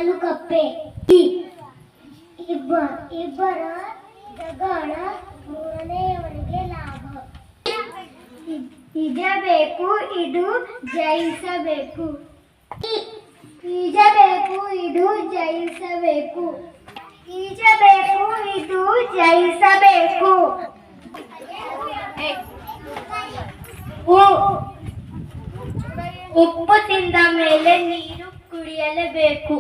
ಹಾಲು ಕಪ್ಪೆ. ಇಬ್ಬರ ಜಗಳ ಮೂರನೆಯವನಿಗೆ ಲಾಭ. ಈಜಬೇಕು ಇದು ಜಯಿಸಬೇಕು. ಈಜಬೇಕು ಇದು ಜಯಿಸಬೇಕು. ಈಜಬೇಕು ಇದು ಜಯಿಸಬೇಕು. ಉಪ್ಪು ತಿಂದ ಮೇಲೆ ನೀರು ಕುಡಿಯಲೇಬೇಕು.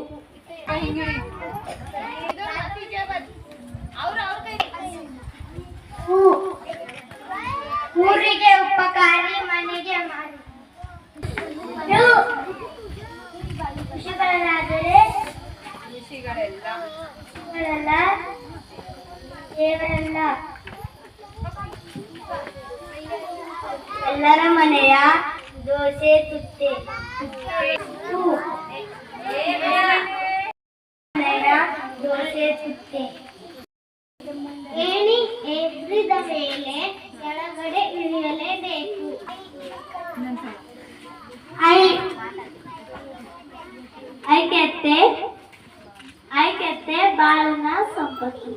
ಊರಿಗೆ ಉಪಕಾರಿ ಮನೆಗೆ ಮಾರಿ. ಖುಷಿಗಳಲ್ಲಾದರೆ ದೇವರೆಲ್ಲ ಎಲ್ಲರ ಮನೆಯ ದೋಸೆ ತುತ್ತೆ. ಮನೆಯ ದೋಸೆ ತುತ್ತೆ. ಏಣಿ ಎಬ್ರಿದ ಮೇಲೆ ಕೆಳಗಡೆ ಇಳಿಯಲೇಬೇಕು. ಐಕ್ಯತೆ ಬಾಳಿನ ಸಂಪತ್ತು.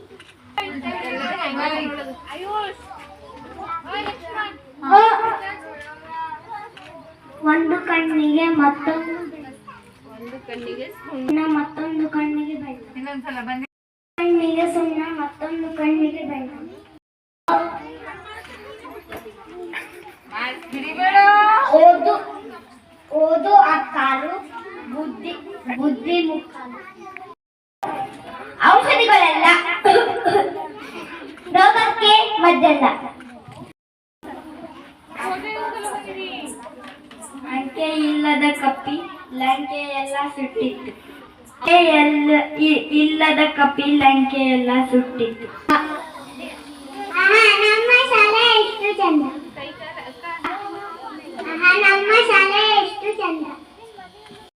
ಒಂದು ಕಣ್ಣಿಗೆ ಮತ್ತೊಂದು ಸುಣ್ಣ, ಮತ್ತೊಂದು ಕಣ್ಣಿಗೆ ಬಣ್ಣ. ಕಣ್ಣಿಗೆ ಸುಣ್ಣ, ಮತ್ತೊಂದು ಕಣ್ಣಿಗೆ ಬಣ್ಣ. ಓದು ಅಕ್ಕಾಲು, ಬುದ್ಧಿ ಮುಕ್ಕಾಲು. ಔಷಧಿಗಳೆಲ್ಲ ರೋಗಕ್ಕೆ ಮದ್ದಲ್ಲ. ಅಂಕೆ ಇಲ್ಲದ ಕಪ್ಪಿ ಲಂಕೆಯೆಲ್ಲ ಸುಟ್ಟಿತ್ತು. ಇಲ್ಲದ ಕಪ್ಪಿ ಲಂಕೆಯೆಲ್ಲ ಸುಟ್ಟಿತ್ತು.